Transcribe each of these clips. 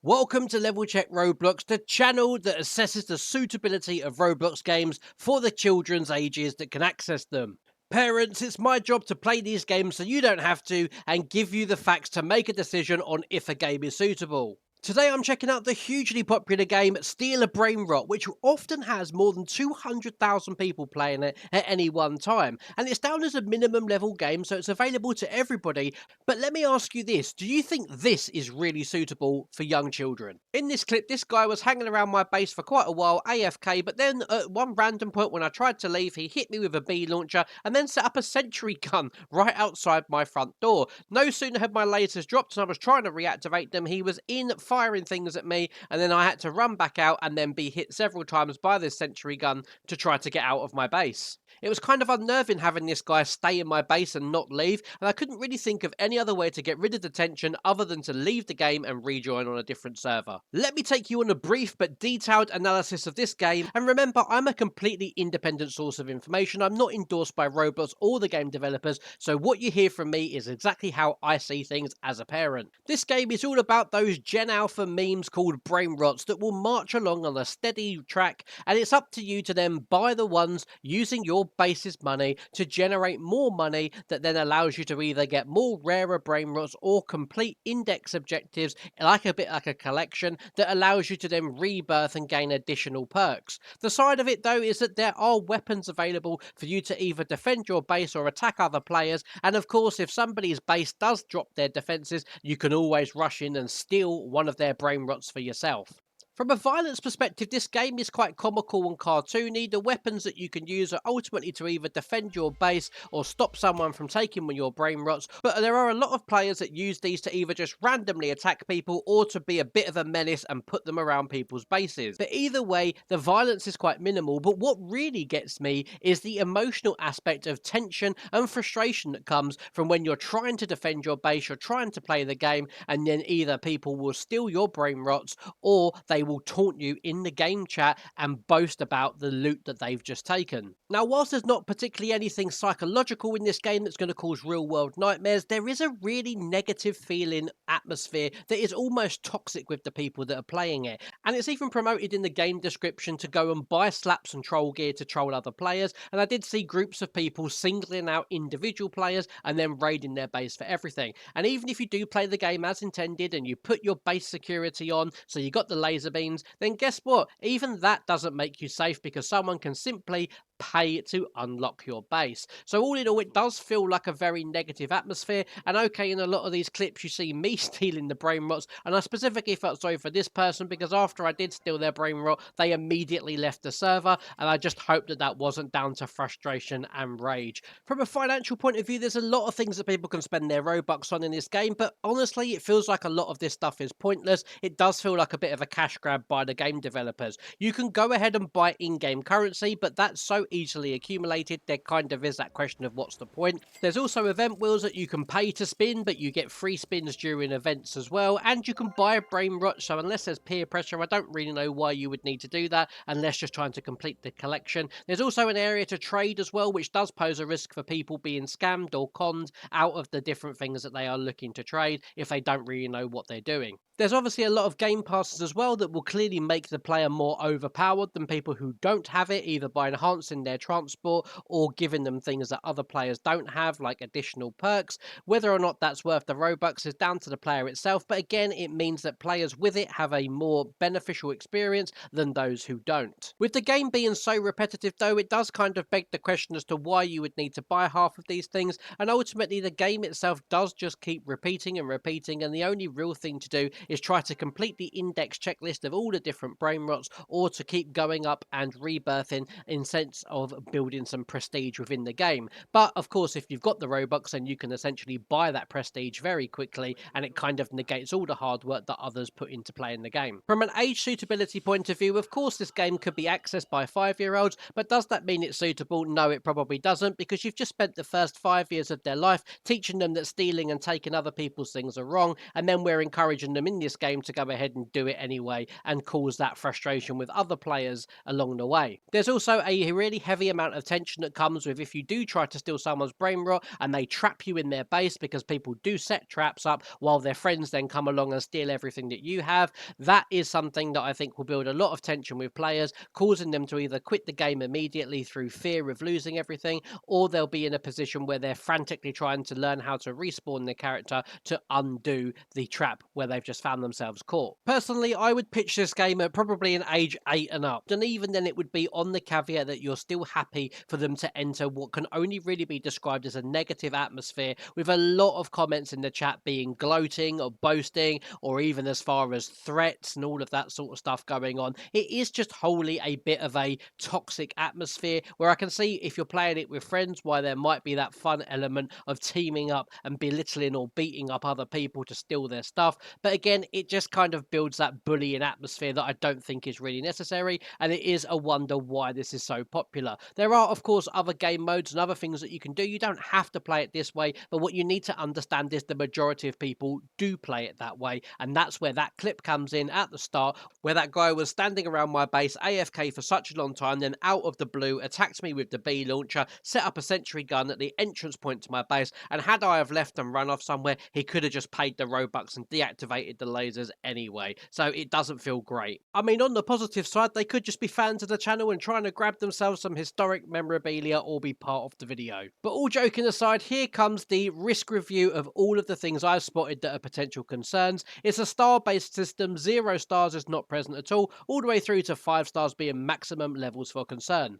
Welcome to Level Check Roblox, the channel that assesses the suitability of Roblox games for the children's ages that can access them. Parents, it's my job to play these games so you don't have to and give you the facts to make a decision on if a game is suitable. Today I'm checking out the hugely popular game Steal a Brainrot, which often has more than 200,000 people playing it at any one time. And it's down as a minimum level game, so it's available to everybody. But let me ask you this, do you think this is really suitable for young children? In this clip, this guy was hanging around my base for quite a while, AFK, but then at one random point when I tried to leave, he hit me with a bee launcher and then set up a sentry gun right outside my front door. No sooner had my lasers dropped and I was trying to reactivate them, he was in firing things at me, and then I had to run back out and then be hit several times by this sentry gun to try to get out of my base. It was kind of unnerving having this guy stay in my base and not leave, and I couldn't really think of any other way to get rid of the tension other than to leave the game and rejoin on a different server. Let me take you on a brief but detailed analysis of this game, and remember, I'm a completely independent source of information. I'm not endorsed by Roblox or the game developers, so what you hear from me is exactly how I see things as a parent. This game is all about those Gen Alpha memes called Brainrots that will march along on a steady track, and it's up to you to then buy the ones using your base's money to generate more money that then allows you to either get more rarer Brainrots or complete index objectives, like a bit like a collection that allows you to then rebirth and gain additional perks. The side of it though is that there are weapons available for you to either defend your base or attack other players, and of course if somebody's base does drop their defenses, you can always rush in and steal one of their Brainrots for yourself. From a violence perspective, this game is quite comical and cartoony. The weapons that you can use are ultimately to either defend your base or stop someone from taking one of your Brainrots, but there are a lot of players that use these to either just randomly attack people or to be a bit of a menace and put them around people's bases. But either way, the violence is quite minimal, but what really gets me is the emotional aspect of tension and frustration that comes from when you're trying to defend your base, you're trying to play the game, and then either people will steal your Brainrots or they will taunt you in the game chat and boast about the loot that they've just taken. Now, whilst there's not particularly anything psychological in this game that's going to cause real world nightmares, there is a really negative feeling atmosphere that is almost toxic with the people that are playing it. And it's even promoted in the game description to go and buy slaps and troll gear to troll other players. And I did see groups of people singling out individual players and then raiding their base for everything. And even if you do play the game as intended and you put your base security on, so you got the laser beams, then guess what? Even that doesn't make you safe because someone can simply pay to unlock your base. So all in all, it does feel like a very negative atmosphere. And okay, in a lot of these clips, you see me stealing the Brainrots, and I specifically felt sorry for this person because after I did steal their Brainrot, they immediately left the server, and I just hope that that wasn't down to frustration and rage. From a financial point of view, there's a lot of things that people can spend their Robux on in this game, but honestly, it feels like a lot of this stuff is pointless. It does feel like a bit of a cash grab by the game developers. You can go ahead and buy in-game currency, but that's so easily accumulated, there kind of is that question of what's the point. There's also event wheels that you can pay to spin, but you get free spins during events as well, and you can buy a Brainrot, so unless there's peer pressure, I don't really know why you would need to do that, unless you're trying to complete the collection. There's also an area to trade as well, which does pose a risk for people being scammed or conned out of the different things that they are looking to trade if they don't really know what they're doing. There's obviously a lot of game passes as well that will clearly make the player more overpowered than people who don't have it, either by enhancing their transport or giving them things that other players don't have, like additional perks. Whether or not that's worth the Robux is down to the player itself, but again, it means that players with it have a more beneficial experience than those who don't. With the game being so repetitive though, it does kind of beg the question as to why you would need to buy half of these things, and ultimately the game itself does just keep repeating and repeating, and the only real thing to do is try to complete the index checklist of all the different Brainrots, or to keep going up and rebirthing in sense of building some prestige within the game. But of course, if you've got the Robux, then you can essentially buy that prestige very quickly, and it kind of negates all the hard work that others put into playing the game. From an age suitability point of view, of course this game could be accessed by 5-year-olds, but does that mean it's suitable? No, it probably doesn't, because you've just spent the first 5 years of their life teaching them that stealing and taking other people's things are wrong, and then we're encouraging them in playing this game to go ahead and do it anyway and cause that frustration with other players along the way. There's also a really heavy amount of tension that comes with if you do try to steal someone's brain rot and they trap you in their base, because people do set traps up while their friends then come along and steal everything that you have. That is something that I think will build a lot of tension with players, causing them to either quit the game immediately through fear of losing everything, or they'll be in a position where they're frantically trying to learn how to respawn their character to undo the trap where they've just found themselves caught. Personally, I would pitch this game at probably an age 8 and up, and even then it would be on the caveat that you're still happy for them to enter what can only really be described as a negative atmosphere, with a lot of comments in the chat being gloating or boasting, or even as far as threats and all of that sort of stuff going on. It is just wholly a bit of a toxic atmosphere, where I can see, if you're playing it with friends, why there might be that fun element of teaming up and belittling or beating up other people to steal their stuff. But again, it just kind of builds that bullying atmosphere that I don't think is really necessary, and it is a wonder why this is so popular. There are, of course, other game modes and other things that you can do. You don't have to play it this way, but what you need to understand is the majority of people do play it that way, and that's where that clip comes in at the start, where that guy was standing around my base AFK for such a long time, then out of the blue attacked me with the B launcher, set up a sentry gun at the entrance point to my base, and had I have left and run off somewhere, he could have just paid the Robux and deactivated the lasers anyway. So it doesn't feel great. I mean, on the positive side, they could just be fans of the channel and trying to grab themselves some historic memorabilia or be part of the video. But all joking aside, here comes the risk review of all of the things I've spotted that are potential concerns. It's a star-based system. 0 stars is not present at all the way through to 5 stars being maximum levels for concern.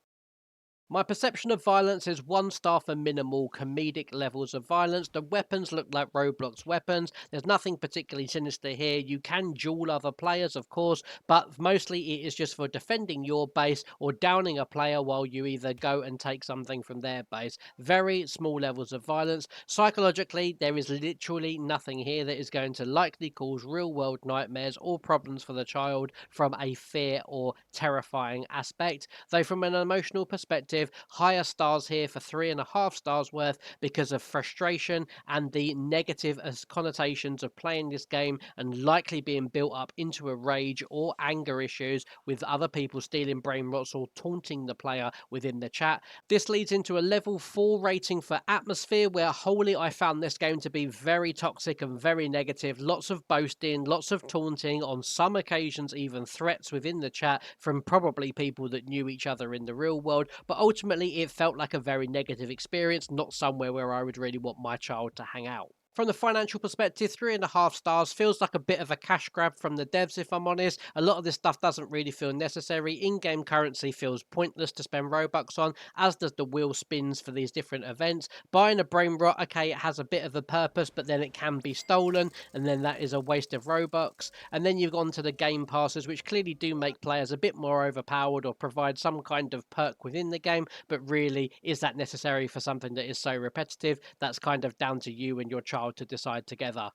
My perception of violence is 1 star for minimal comedic levels of violence. The weapons look like Roblox weapons. There's nothing particularly sinister here. You can duel other players, of course, but mostly it is just for defending your base or downing a player while you either go and take something from their base. Very small levels of violence. Psychologically, there is literally nothing here that is going to likely cause real-world nightmares or problems for the child from a fear or terrifying aspect. Though from an emotional perspective, higher stars here for 3.5 stars worth because of frustration and the negative connotations of playing this game, and likely being built up into a rage or anger issues with other people stealing brain rots or taunting the player within the chat. This leads into a level 4 rating for atmosphere, where wholly I found this game to be very toxic and very negative. Lots of boasting, lots of taunting, on some occasions even threats within the chat from probably people that knew each other in the real world. But ultimately, it felt like a very negative experience, not somewhere where I would really want my child to hang out. From the financial perspective, 3.5 stars feels like a bit of a cash grab from the devs, if I'm honest. A lot of this stuff doesn't really feel necessary. In-game currency feels pointless to spend Robux on, as does the wheel spins for these different events. Buying a brain rot, okay, it has a bit of a purpose, but then it can be stolen, and then that is a waste of Robux. And then you've gone to the game passes, which clearly do make players a bit more overpowered or provide some kind of perk within the game, but really, is that necessary for something that is so repetitive? That's kind of down to you and your child to decide together.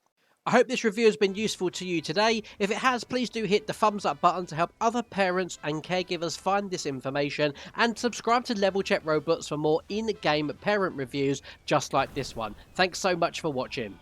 I hope this review has been useful to you today. If it has, please do hit the thumbs up button to help other parents and caregivers find this information, and subscribe to Level Check Roblox for more in-game parent reviews just like this one. Thanks so much for watching.